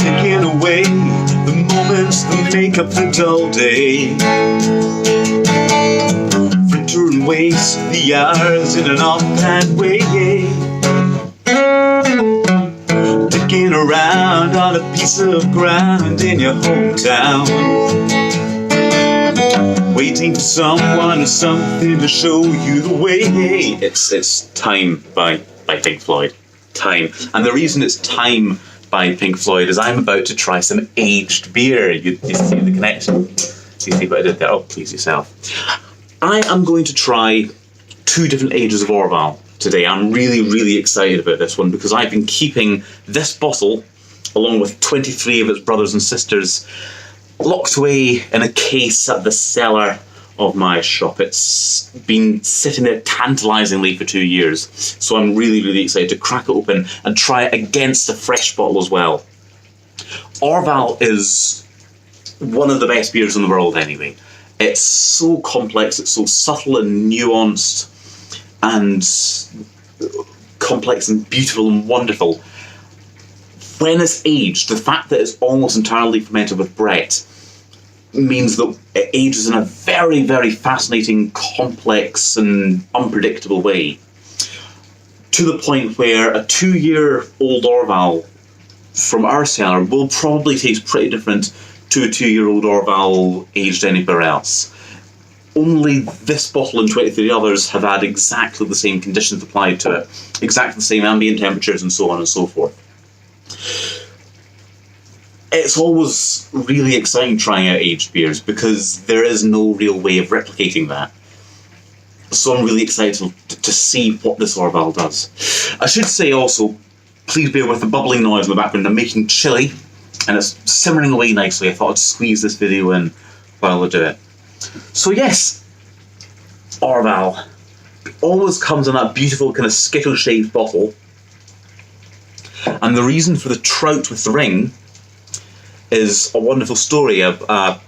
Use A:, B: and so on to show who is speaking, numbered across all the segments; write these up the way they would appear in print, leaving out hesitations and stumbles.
A: ticking away, the moments that make up the dull day. Fritter and waste the hours in an offhand way. Looking around on a piece of ground in your hometown, waiting for someone or something to show you the way. It's Time by Pink Floyd. Time. And the reason it's Time by Pink Floyd is I'm about to try some aged beer. You see the connection? You see what I did there? Oh, please yourself. I am going to try 2 different ages of Orval today. I'm really excited about this one because I've been keeping this bottle along with 23 of its brothers and sisters locked away in a case at the cellar of my shop. It's been sitting there tantalisingly for 2 years, so I'm really excited to crack it open and try it against a fresh bottle as well. Orval is one of the best beers in the world anyway. It's so complex, it's so subtle and nuanced and complex and beautiful and wonderful. When it's aged, the fact that it's almost entirely fermented with Brett means that it ages in a very fascinating, complex and unpredictable way. To the point where a 2-year-old Orval from our cellar will probably taste pretty different to a 2-year-old Orval aged anywhere else. Only this bottle and 23 others have had exactly the same conditions applied to it, exactly the same ambient temperatures and so on and so forth. It's always really exciting trying out aged beers because there is no real way of replicating that. So I'm really excited to see what this Orval does. I should say also, please bear with the bubbling noise in the background. I'm making chilli and it's simmering away nicely. I thought I'd squeeze this video in while I do it. So yes, Orval always comes in that beautiful kind of skittle-shaped bottle. And the reason for the trout with the ring is a wonderful story. A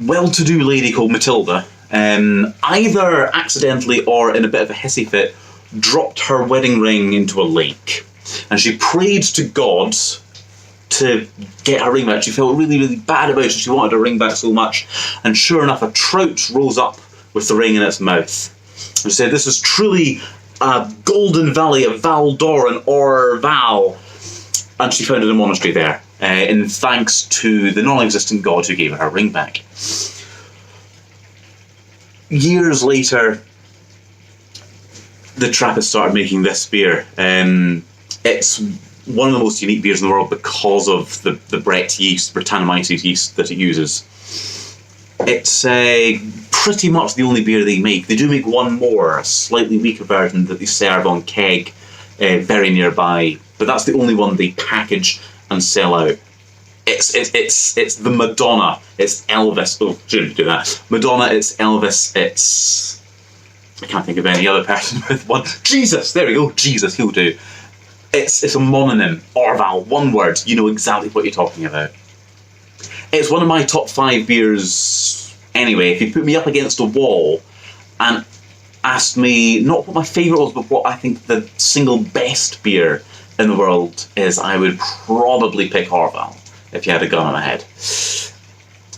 A: well-to-do lady called Matilda, either accidentally or in a bit of a hissy fit, dropped her wedding ring into a lake. And she prayed to God to get her ring back. She felt really bad about it. She wanted her ring back so much. And sure enough, a trout rose up with the ring in its mouth. And said, "This is truly a golden valley of Val d'Or and Orval." And she founded a monastery there, in thanks to the non-existent god who gave her ring back. Years later, the Trappist started making this beer. It's one of the most unique beers in the world because of the Brett yeast, Brettanomyces yeast that it uses. It's pretty much the only beer they make. They do make one more, a slightly weaker version that they serve on keg very nearby, but that's the only one they package and sell out. It's the Madonna, it's Elvis. Oh, shouldn't do that. Madonna, it's Elvis, it's... I can't think of any other person with one. Jesus, there we go, Jesus, he'll do. It's a mononym, Orval, one word, you know exactly what you're talking about. It's one of my top 5 beers anyway. If you put me up against a wall and asked me not what my favourite was, but what I think the single best beer in the world is, I would probably pick Orval if you had a gun on my head.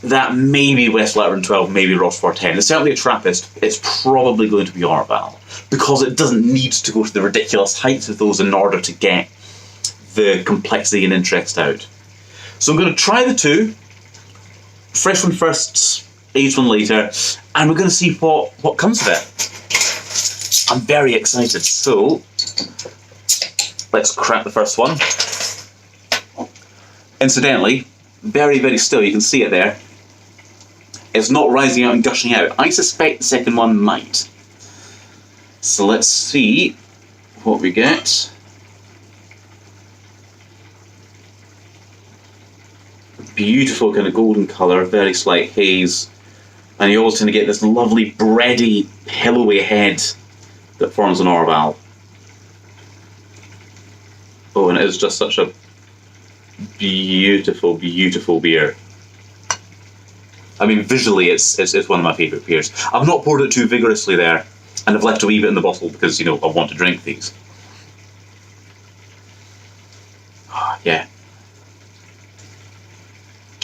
A: That may be West Letterin 12, maybe Rochefort 10. It's certainly a Trappist. It's probably going to be Orval because it doesn't need to go to the ridiculous heights of those in order to get the complexity and interest out. So I'm going to try the 2. Fresh one first, aged one later, and we're going to see what comes of it. I'm very excited. So let's crack the first one. Incidentally, very still, you can see it there. It's not rising out and gushing out. I suspect the second one might. So let's see what we get. Beautiful kind of golden colour, very slight haze. And you also tend to get this lovely bready, pillowy head that forms an Orval. Oh, and it is just such a beautiful beer. I mean, visually, it's one of my favourite beers. I've not poured it too vigorously there, and I've left a wee bit in the bottle because, you know, I want to drink these. Yeah.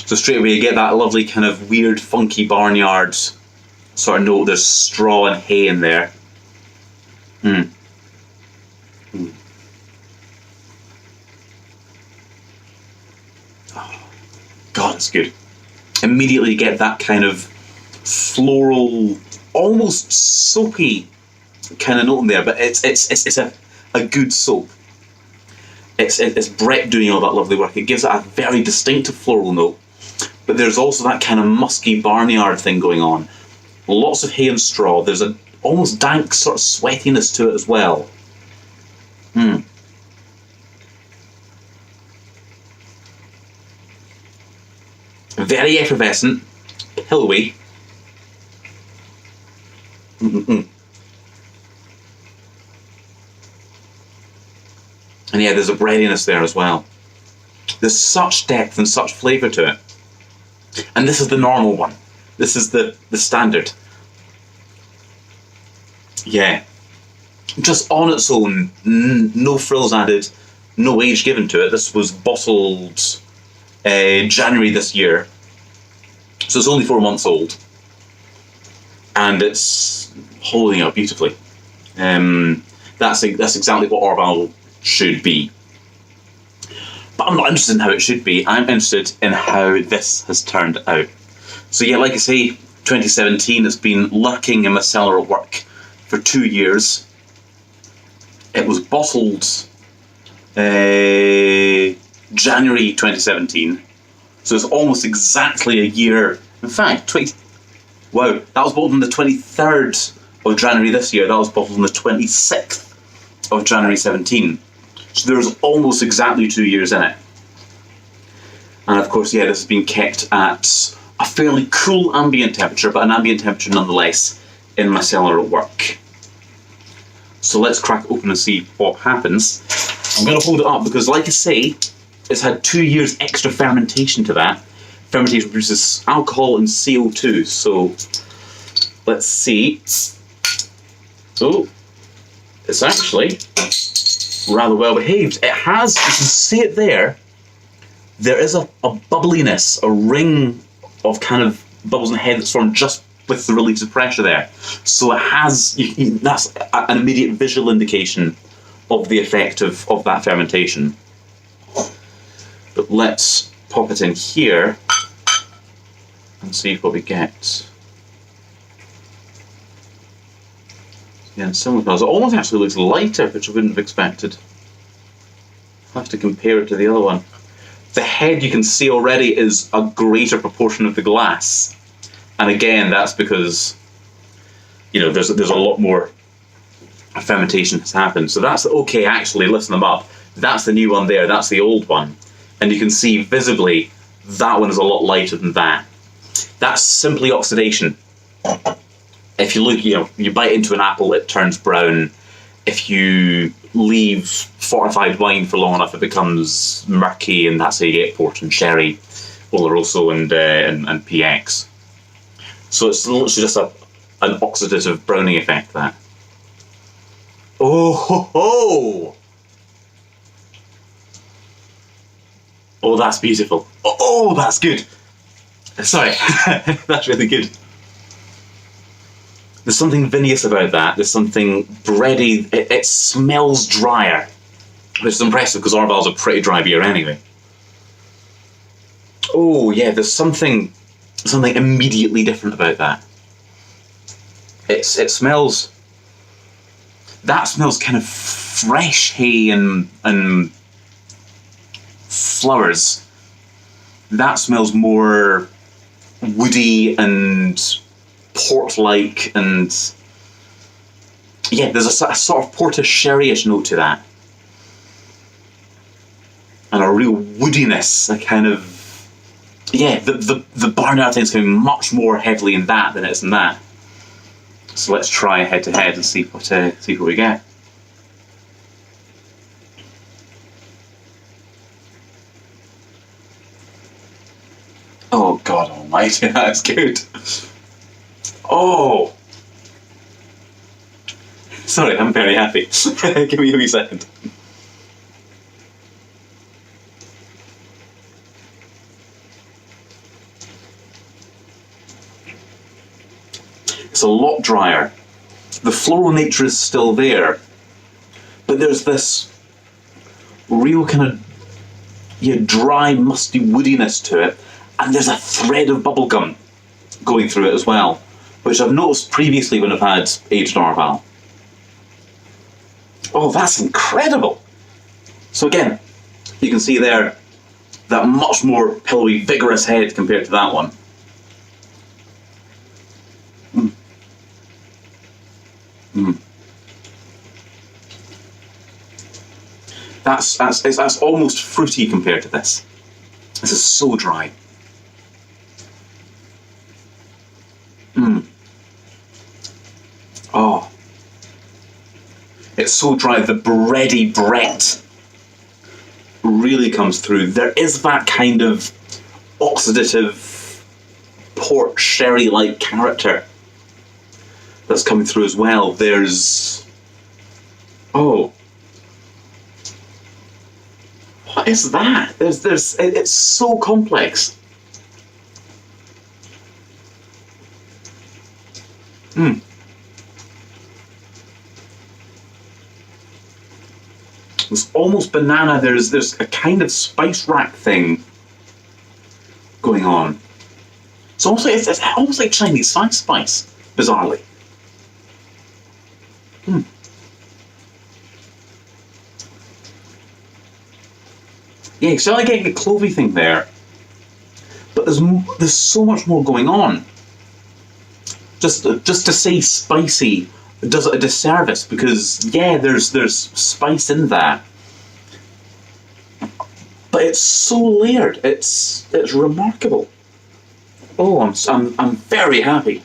A: So straight away you get that lovely kind of weird, funky barnyard sort of note. There's straw and hay in there. Oh, God, it's good. Immediately you get that kind of floral, almost soapy kind of note in there, but it's a good soap. It's Brett doing all that lovely work. It gives it a very distinctive floral note, but there's also that kind of musky barnyard thing going on. Lots of hay and straw. There's an almost dank sort of sweatiness to it as well. Very effervescent, pillowy. And yeah, there's a breadiness there as well. There's such depth and such flavour to it. And this is the normal one. This is the standard. Yeah. Just on its own, no frills added, no age given to it. This was bottled January this year. So it's only 4 months old. And it's holding up beautifully. That's exactly what Orval should be. But I'm not interested in how it should be. I'm interested in how this has turned out. So yeah, like I say, 2017, it's been lurking in my cellar at work for 2 years. It was bottled January 2017. So it's almost exactly a year. In fact, wow, that was bottled on the 23rd of January this year. That was bottled on the 26th of January 17. So there's almost exactly 2 years in it. And of course, yeah, this has been kept at a fairly cool ambient temperature, but an ambient temperature nonetheless in my cellar at work. So let's crack it open and see what happens. I'm going to hold it up because, like I say, it's had 2 years extra fermentation to that. Fermentation produces alcohol and CO2, so let's see. Oh, it's actually rather well behaved. It has, you can see it there, there is a bubbliness, a ring of kind of bubbles in the head that's formed just with the release of pressure there. So it has, that's an immediate visual indication of the effect of that fermentation. But let's pop it in here and see what we get. Yeah, similar colours. It almost actually looks lighter, which I wouldn't have expected. I'll have to compare it to the other one. The head, you can see already, is a greater proportion of the glass. And again, that's because, you know, there's a lot more fermentation has happened. So that's okay, actually, listen them up. That's the new one there, that's the old one. And you can see visibly that one is a lot lighter than that. That's simply oxidation. If you look, you know, you bite into an apple, it turns brown. If you leave fortified wine for long enough, it becomes murky, and that's how you get port and sherry, Oloroso and PX. So it's literally just an oxidative browning effect, that. Oh ho ho! Oh, that's beautiful. Oh, that's good. Sorry, that's really good. There's something vinous about that. There's something bready. It smells drier, which is impressive because Orval's a pretty dry beer anyway. Oh yeah, there's something immediately different about that. It smells. That smells kind of fresh hay and flowers. That smells more woody and port-like, and yeah, there's a sort of porter sherry-ish note to that, and a real woodiness, a kind of, yeah, the barnyard thing's coming much more heavily in that than it is in that. So let's try head-to-head and see what we get. Oh God Almighty, that's good. Oh! Sorry, I'm very happy. Give me a wee second. It's a lot drier. The floral nature is still there, but there's this real kind of dry, musty woodiness to it, and there's a thread of bubblegum going through it as well, which I've noticed previously when I've had aged Orval. Oh, that's incredible! So again, you can see there that much more pillowy, vigorous head compared to that one. That's almost fruity compared to this. This is so dry. Oh. It's so dry, the bready Brett really comes through. There is that kind of oxidative port sherry-like character that's coming through as well. There's... oh. What is that? It's so complex. It's almost banana. There's a kind of spice rack thing going on. It's almost like Chinese spice, bizarrely. Yeah, you still getting the clovey thing there, but there's so much more going on. Just to say spicy does it a disservice, because yeah, there's spice in that, but it's so layered. It's remarkable. Oh, I'm very happy.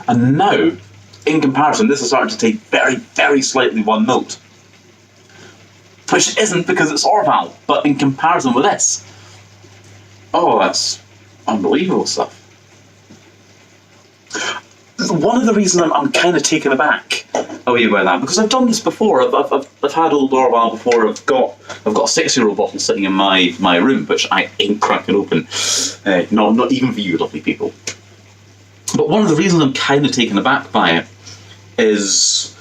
A: And now, in comparison, this is starting to take very, very slightly one note. Which isn't because it's Orval, but in comparison with this, oh, that's unbelievable stuff. One of the reasons I'm kind of taken aback away by that, because I've done this before. I've had old Orval before. I've got a 6-year-old bottle sitting in my room, which I ain't cracking open. Not even for you, lovely people. But one of the reasons I'm kind of taken aback by it is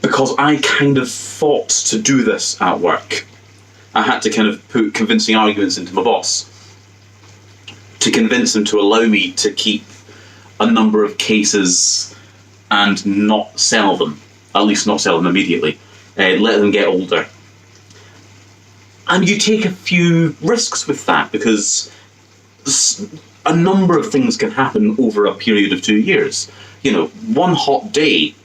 A: because I kind of fought to do this at work. I had to kind of put convincing arguments into my boss to convince him to allow me to keep a number of cases and not sell them, at least not sell them immediately, let them get older. And you take a few risks with that, because a number of things can happen over a period of 2 years. You know, one hot day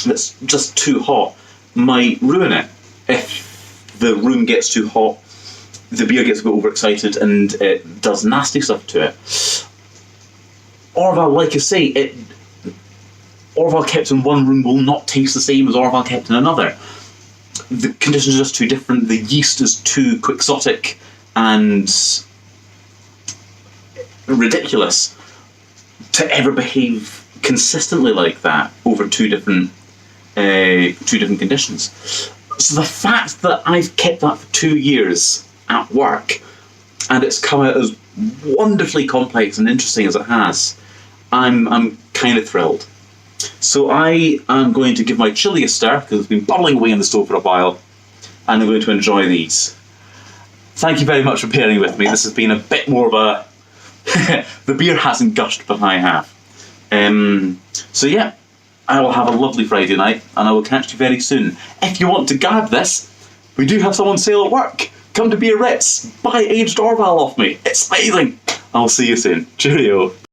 A: that's just too hot might ruin it. If the room gets too hot, the beer gets a bit overexcited and it does nasty stuff to it. Orval, like I say, Orval kept in one room will not taste the same as Orval kept in another. The conditions are just too different. The yeast is too quixotic and ridiculous to ever behave consistently like that over two different conditions. So the fact that I've kept that for 2 years at work and it's come out as wonderfully complex and interesting as it has, I'm kind of thrilled. So I am going to give my chili a stir, because it's been bubbling away in the stove for a while, and I'm going to enjoy these. Thank you very much for pairing with me. This has been a bit more of a... the beer hasn't gushed, but I have. So yeah, I will have a lovely Friday night, and I will catch you very soon. If you want to grab this, we do have some on sale at work. Come to Beer Ritz, buy aged Orval off me. It's amazing. I'll see you soon. Cheerio.